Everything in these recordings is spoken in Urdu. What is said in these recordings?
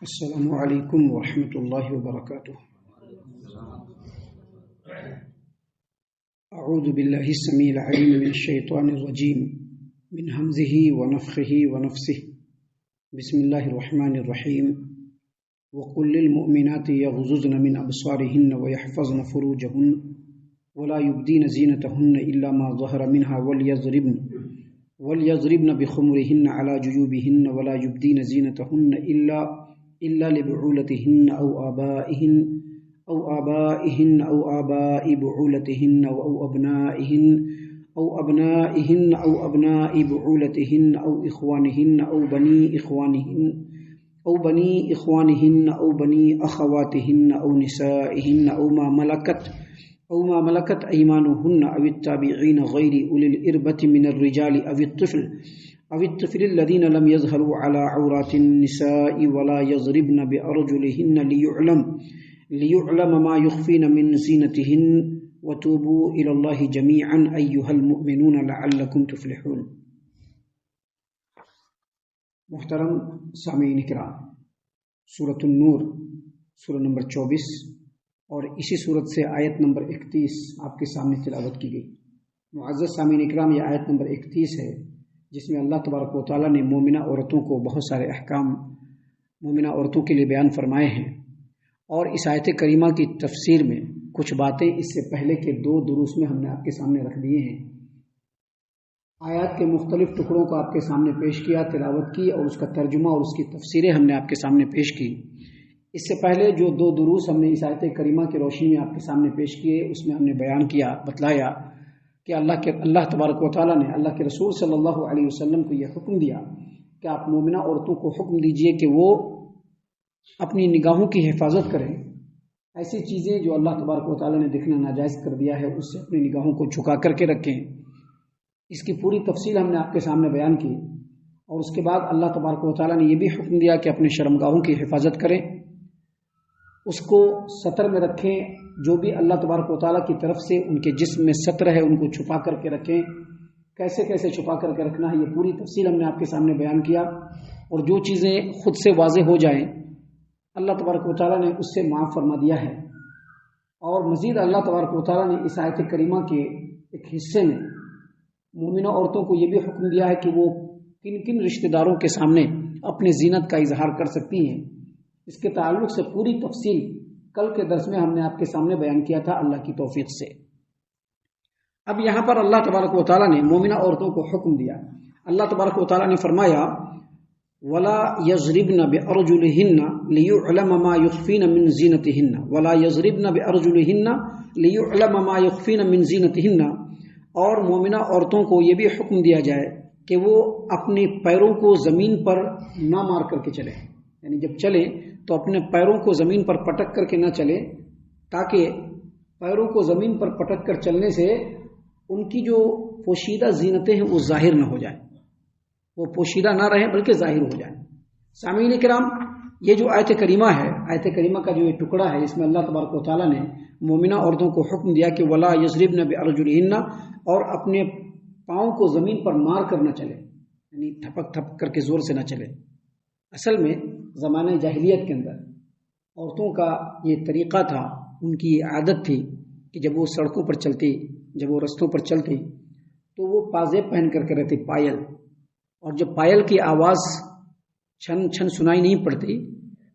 السلام علیکم ورحمۃ اللہ وبرکاتہ۔ اعوذ باللہ السمیع العلیم من الشیطان الرجیم من ہمزہ ونفخہ ونفثہ۔ بسم اللہ الرحمن الرحیم۔ وقل للمؤمنات یغضضن من ابصارهن ويحفظن فروجهن ولا يبدين زینتهن الا ما ظهر منها وليضربن بخمرهن على جيوبهن ولا يبدين زينتهن إلا لبعولتهن أو آبائهن أو آباء بعولتهن أو أبنائهن أو أبناء بعولتهن أو إخوانهن أو بني إخوانهن أو بني أخواتهن أو نسائهن أو ما ملكت أيمانهن أو التابعين غير أولي الإربة من الرجال أو الطفل الذين لم يظهروا على عورات النساء ولا يضربن بأرجلهن ليعلم ما يخفين من زينتهن وتوبوا إلى الله جميعا أيها المؤمنون لعلكم تفلحون۔ محترم سامعین کرام، سورۃ النور سورہ نمبر 24 اور اسی سورت سے آیت نمبر 31 آپ کے سامنے تلاوت کی گئی۔ معزز سامعین کرام، یہ آیت نمبر 31 ہے جس میں اللہ تبارک و تعالیٰ نے مومنہ عورتوں کو بہت سارے احکام مومنہ عورتوں کے لیے بیان فرمائے ہیں، اور اس آیت کریمہ کی تفسیر میں کچھ باتیں اس سے پہلے کے 2 دروس میں ہم نے آپ کے سامنے رکھ دیے ہیں۔ آیات کے مختلف ٹکڑوں کو آپ کے سامنے پیش کیا، تلاوت کی، اور اس کا ترجمہ اور اس کی تفسیریں ہم نے آپ کے سامنے پیش کی۔ اس سے پہلے جو 2 دروس ہم نے اس آیت کریمہ کی روشنی میں آپ کے سامنے پیش کیے، اس میں ہم نے بیان کیا، بتلایا کہ اللہ تبارک و تعالیٰ نے اللہ کے رسول صلی اللہ علیہ وسلم کو یہ حکم دیا کہ آپ مومنہ عورتوں کو حکم دیجئے کہ وہ اپنی نگاہوں کی حفاظت کریں۔ ایسی چیزیں جو اللہ تبارک و تعالیٰ نے دیکھنا ناجائز کر دیا ہے، اس سے اپنی نگاہوں کو جھکا کر کے رکھیں۔ اس کی پوری تفصیل ہم نے آپ کے سامنے بیان کی، اور اس کے بعد اللہ تبارک و تعالیٰ نے یہ بھی حکم دیا کہ اپنے شرمگاہوں کی حفاظت کریں، اس کو ستر میں رکھیں، جو بھی اللہ تبارک و تعالیٰ کی طرف سے ان کے جسم میں ستر ہے ان کو چھپا کر کے رکھیں۔ کیسے کیسے چھپا کر کے رکھنا ہے، یہ پوری تفصیل ہم نے آپ کے سامنے بیان کیا، اور جو چیزیں خود سے واضح ہو جائیں اللہ تبارک و تعالیٰ نے اس سے معاف فرما دیا ہے۔ اور مزید اللہ تبارک و تعالیٰ نے اس آیت کریمہ کے ایک حصے میں مومنہ عورتوں کو یہ بھی حکم دیا ہے کہ وہ کن کن رشتہ داروں کے سامنے اپنی زینت کا اظہار کر سکتی ہیں۔ اس کے تعلق سے پوری تفصیل کل کے درس میں ہم نے آپ کے سامنے بیان کیا تھا اللہ کی توفیق سے۔ اب یہاں پر اللہ تبارک و تعالیٰ نے مومنہ عورتوں کو حکم دیا۔ اللہ تبارک و تعالیٰ نے فرمایا وَلَا يَضْرِبْنَ بِأَرْجُلِهِنَّ لِيُعْلَمَ مَا يُخْفِينَ مِنْ زِينَتِهِنَّ وَلَا يَضْرِبْنَ بِأَرْجُلِهِنَّ لِيُعْلَمَ مَا يُخْفِينَ مِنْ زِينَتِهِنَّ۔ اور مومنہ عورتوں کو یہ بھی حکم دیا جائے کہ وہ اپنے پیروں کو زمین پر نہ مار کر کے چلیں، یعنی جب چلیں تو اپنے پیروں کو زمین پر پٹک کر کے نہ چلیں، تاکہ پیروں کو زمین پر پٹک کر چلنے سے ان کی جو پوشیدہ زینتیں ہیں وہ ظاہر نہ ہو جائیں، وہ پوشیدہ نہ رہیں بلکہ ظاہر ہو جائیں۔ سامعین کرام، یہ جو آیت کریمہ ہے، آیت کریمہ کا جو یہ ٹکڑا ہے، اس میں اللہ تبارک و تعالیٰ نے مومنہ عورتوں کو حکم دیا کہ وَلَا يَضْرِبْنَ بِأَرْجُلِهِنَّ، اور اپنے پاؤں کو زمین پر مار کر نہ چلے، یعنی تھپک تھپک کر کے زور سے نہ چلے۔ اصل میں زمانہ جاہلیت کے اندر عورتوں کا یہ طریقہ تھا، ان کی یہ عادت تھی کہ جب وہ سڑکوں پر چلتی، جب وہ رستوں پر چلتی تو وہ پازیب پہن کر کے رہتی، پائل، اور جب پائل کی آواز چھن چھن سنائی نہیں پڑتی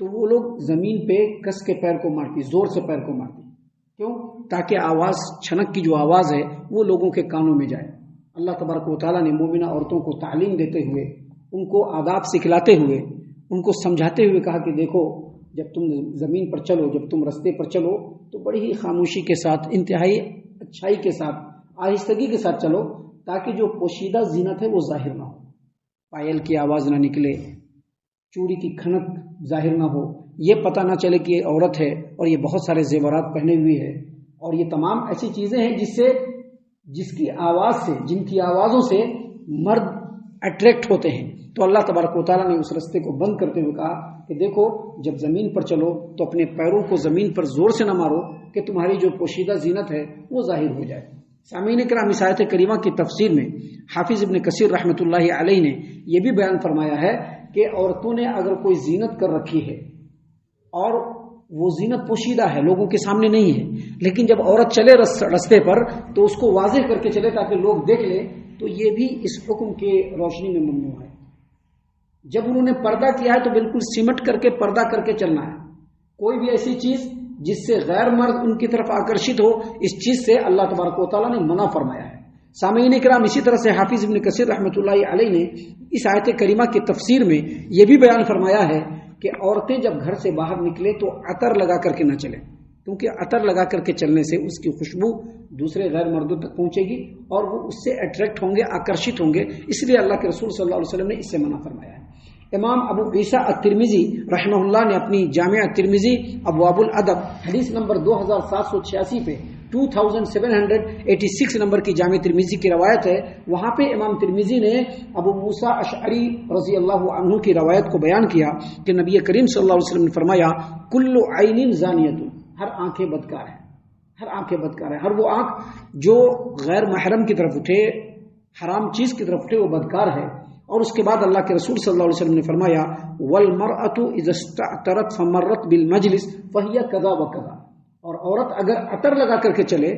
تو وہ لوگ زمین پہ کس کے پیر کو مارتی، زور سے پیر کو مارتی۔ کیوں؟ تاکہ آواز، چھنک کی جو آواز ہے وہ لوگوں کے کانوں میں جائے۔ اللہ تبارک و تعالیٰ نے مومنہ عورتوں کو تعلیم دیتے ہوئے، ان کو آداب سکھلاتے ہوئے، ان کو سمجھاتے ہوئے کہا کہ دیکھو، جب تم زمین پر چلو، جب تم رستے پر چلو تو بڑی ہی خاموشی کے ساتھ، انتہائی اچھائی کے ساتھ، آہستگی کے ساتھ چلو، تاکہ جو پوشیدہ زینت ہے وہ ظاہر نہ ہو، پائل کی آواز نہ نکلے، چوڑی کی کھنک ظاہر نہ ہو، یہ پتہ نہ چلے کہ یہ عورت ہے اور یہ بہت سارے زیورات پہنے ہوئی ہے۔ اور یہ تمام ایسی چیزیں ہیں جن کی آوازوں سے مرد اٹریکٹ ہوتے ہیں۔ تو اللہ تبارک و تعالیٰ نے اس رستے کو بند کرتے ہوئے کہا کہ دیکھو، جب زمین پر چلو تو اپنے پیروں کو زمین پر زور سے نہ مارو کہ تمہاری جو پوشیدہ زینت ہے وہ ظاہر ہو جائے۔ سامعین کرام، آیت کریمہ کی تفسیر میں حافظ ابن کثیر رحمۃ اللہ علیہ نے یہ بھی بیان فرمایا ہے کہ عورتوں نے اگر کوئی زینت کر رکھی ہے اور وہ زینت پوشیدہ ہے، لوگوں کے سامنے نہیں ہے، لیکن جب عورت چلے رستے پر تو اس کو واضح کر کے چلے تاکہ لوگ دیکھ لیں، تو یہ بھی اس حکم کے روشنی میں ممنوع ہے۔ جب انہوں نے پردہ کیا ہے تو بالکل سمٹ کر کے پردہ کر کے چلنا ہے۔ کوئی بھی ایسی چیز جس سے غیر مرد ان کی طرف آکرشت ہو، اس چیز سے اللہ تبارک و تعالیٰ نے منع فرمایا ہے۔ سامعین کرام، اسی طرح سے حافظ ابن کثیر رحمۃ اللہ علیہ نے اس آیت کریمہ کی تفسیر میں یہ بھی بیان فرمایا ہے کہ عورتیں جب گھر سے باہر نکلے تو عطر لگا کر کے نہ چلیں، کیونکہ عطر لگا کر کے چلنے سے اس کی خوشبو دوسرے غیر مردوں تک پہنچے گی اور وہ اس سے اٹریکٹ ہوں گے، آکرشت ہوں گے، اس لیے اللہ کے رسول صلی اللہ علیہ وسلم نے اس سے منع فرمایا ہے۔ امام ابو عیسیٰ الترمذی رحمہ اللہ نے اپنی جامع الترمذی ابواب الادب حدیث نمبر 2786 پہ 2786 نمبر کی جامع ترمذی کی روایت ہے، وہاں پہ امام ترمذی نے ابو موسیٰ اشعری رضی اللہ عنہ کی روایت کو بیان کیا کہ نبی کریم صلی اللہ علیہ وسلم نے فرمایا کل عین زانیۃ، ہر آنکھیں بدکار ہیں، ہر آنکھیں بدکار ہیں، ہر وہ آنکھ جو غیر محرم کی طرف اٹھے، حرام چیز کی طرف اٹھے، وہ بدکار ہے۔ اور اس کے بعد اللہ کے رسول صلی اللہ علیہ وسلم نے فرمایا والمرأة اذا استعطرت فمرت بالمجلس فهي كذا وكذا، اور عورت اگر عطر لگا کر کے چلے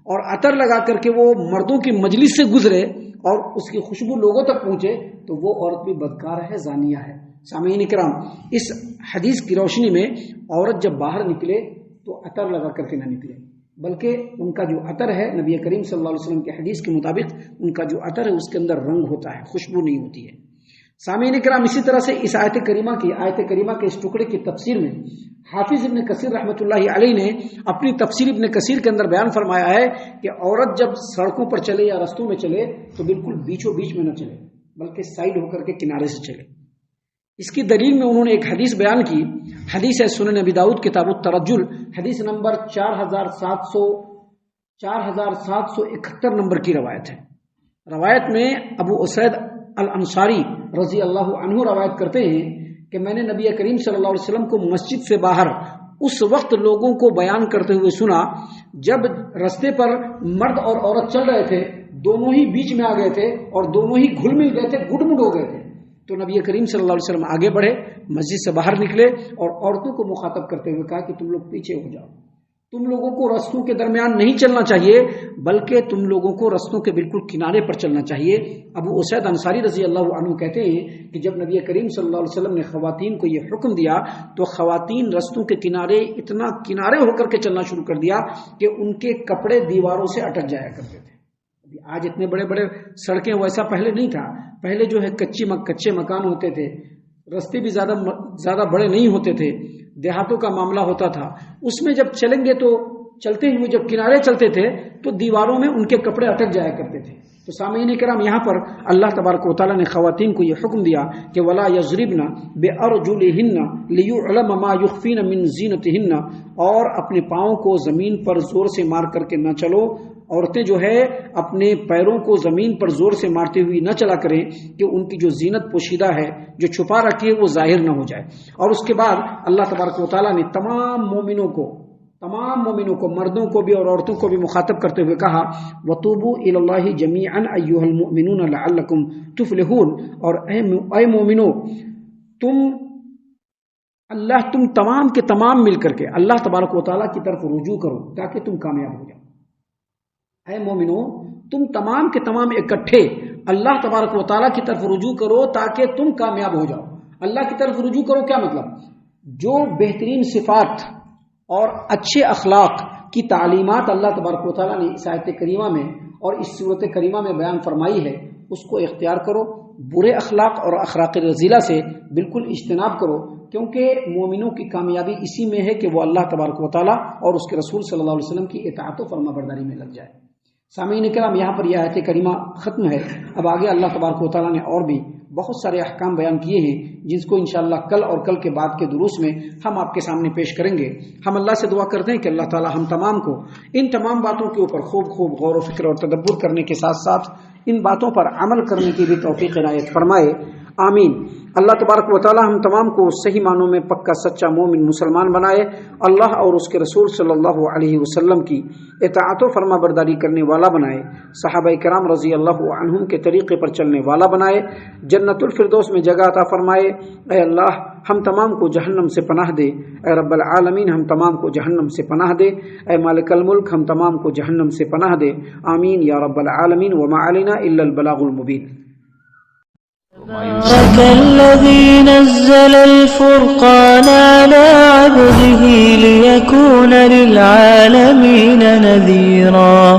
اور عطر لگا کر کے وہ مردوں کی مجلس سے گزرے اور اس کی خوشبو لوگوں تک پہنچے تو وہ عورت بھی بدکار ہے، زانیہ ہے۔ سامعین کرام، اس حدیث کی روشنی میں عورت جب باہر نکلے تو عطر لگا کر کے نہ نکلے، بلکہ ان کا جو عطر ہے، نبی کریم صلی اللہ علیہ وسلم کے حدیث کے مطابق ان کا جو عطر ہے اس کے اندر رنگ ہوتا ہے، خوشبو نہیں ہوتی ہے۔ سامعین کرام، اسی طرح سے اس آیت کریمہ کے اس ٹکڑے کی تفسیر میں حافظ ابن کثیر رحمۃ اللہ علیہ نے اپنی تفسیر ابن کثیر کے اندر بیان فرمایا ہے کہ عورت جب سڑکوں پر چلے یا رستوں میں چلے تو بالکل بیچوں بیچ میں نہ چلے، بلکہ سائڈ ہو کر کے کنارے سے چلے۔ اس کی دلیل میں انہوں نے ایک حدیث بیان کی، حدیث ہے سنن ابی داؤد کتاب الترجل حدیث نمبر 4771 نمبر کی روایت ہے۔ روایت میں ابو اسید الانصاری رضی اللہ عنہ روایت کرتے ہیں کہ میں نے نبی کریم صلی اللہ علیہ وسلم کو مسجد سے باہر اس وقت لوگوں کو بیان کرتے ہوئے سنا جب رستے پر مرد اور عورت چل رہے تھے، دونوں ہی بیچ میں آ گئے تھے اور دونوں ہی گھل مل گئے تھے، گڈ مڈ ہو گئے تھے۔ تو نبی کریم صلی اللہ علیہ وسلم آگے بڑھے، مسجد سے باہر نکلے اور عورتوں کو مخاطب کرتے ہوئے کہا کہ تم لوگ پیچھے ہو جاؤ، تم لوگوں کو رستوں کے درمیان نہیں چلنا چاہیے، بلکہ تم لوگوں کو رستوں کے بالکل کنارے پر چلنا چاہیے۔ ابو اسید انصاری رضی اللہ عنہ کہتے ہیں کہ جب نبی کریم صلی اللہ علیہ وسلم نے خواتین کو یہ حکم دیا تو خواتین رستوں کے کنارے اتنا کنارے ہو کر کے چلنا شروع کر دیا کہ ان کے کپڑے دیواروں سے اٹک جایا کرتے تھے۔ آج اتنے بڑے بڑے سڑکیں ویسا پہلے نہیں تھا، پہلے جو ہے کچے مکان ہوتے تھے، رستے بھی زیادہ بڑے نہیں ہوتے تھے، دیہاتوں کا معاملہ ہوتا تھا، اس میں جب چلیں گے تو چلتے ہوئے جب کنارے چلتے تھے تو دیواروں میں ان کے کپڑے اٹک جایا کرتے تھے۔ تو سامعین کرام، یہاں پر اللہ تبارک و تعالیٰ نے خواتین کو یہ حکم دیا کہ ولا یضربن بارجلہن لیعلم ما یخفین من زینتہن، اور اپنے پاؤں کو زمین پر زور سے مار کر کے نہ چلو۔ عورتیں جو ہے اپنے پیروں کو زمین پر زور سے مارتے ہوئی نہ چلا کریں کہ ان کی جو زینت پوشیدہ ہے، جو چھپا رکھی ہے، وہ ظاہر نہ ہو جائے۔ اور اس کے بعد اللہ تبارک و تعالیٰ نے تمام مومنوں کو مردوں کو بھی اور عورتوں کو بھی مخاطب کرتے ہوئے کہا وَتُوبُوا إِلَى اللَّهِ جَمِيعًا أَيُّهَا الْمُؤْمِنُونَ لَعَلَّكُمْ تُفْلِحُونَ، اور اے مومنو، تم تمام کے تمام مل کر کے اللہ تبارک و تعالیٰ کی طرف رجوع کرو تاکہ تم کامیاب ہو جاؤ۔ اے مومنو، تم تمام کے تمام اکٹھے اللہ تبارک و تعالیٰ کی طرف رجوع کرو تاکہ تم کامیاب ہو جاؤ۔ اللہ کی طرف رجوع کرو کیا مطلب؟ جو بہترین صفات اور اچھے اخلاق کی تعلیمات اللہ تبارک و تعالیٰ نے اس آیت کریمہ میں اور اس صورت کریمہ میں بیان فرمائی ہے، اس کو اختیار کرو۔ برے اخلاق اور اخلاق رذیلہ سے بالکل اجتناب کرو، کیونکہ مومنوں کی کامیابی اسی میں ہے کہ وہ اللہ تبارک و تعالیٰ اور اس کے رسول صلی اللہ علیہ وسلم کی اطاعت و فرما برداری میں لگ جائے۔ سامعین کرام، یہاں پر یہ آیت کریمہ ختم ہے۔ اب آگے اللہ تبارک و تعالیٰ نے اور بھی بہت سارے احکام بیان کیے ہیں جس کو انشاءاللہ کل اور کل کے بعد کے دروس میں ہم آپ کے سامنے پیش کریں گے۔ ہم اللہ سے دعا کرتے ہیں کہ اللہ تعالیٰ ہم تمام کو ان تمام باتوں کے اوپر خوب غور و فکر اور تدبر کرنے کے ساتھ ساتھ ان باتوں پر عمل کرنے کی بھی توفیق عنایت فرمائے، آمین۔ اللہ تبارک و تعالی ہم تمام کو صحیح معنوں میں پکا سچا مومن مسلمان بنائے، اللہ اور اس کے رسول صلی اللہ علیہ وسلم کی اطاعت و فرما برداری کرنے والا بنائے، صحابہ کرام رضی اللہ عنہم کے طریقے پر چلنے والا بنائے، جنت الفردوس میں جگہ عطا فرمائے۔ اے اللہ ہم تمام کو جہنم سے پناہ دے، اے رب العالمین ہم تمام کو جہنم سے پناہ دے، اے مالک الملک ہم تمام کو جہنم سے پناہ دے، آمین یا رب العالمین۔ وما علینا الا البلاغ المبین۔ تبارك الذي نزل الفرقان على عبده ليكون للعالمين نذيرا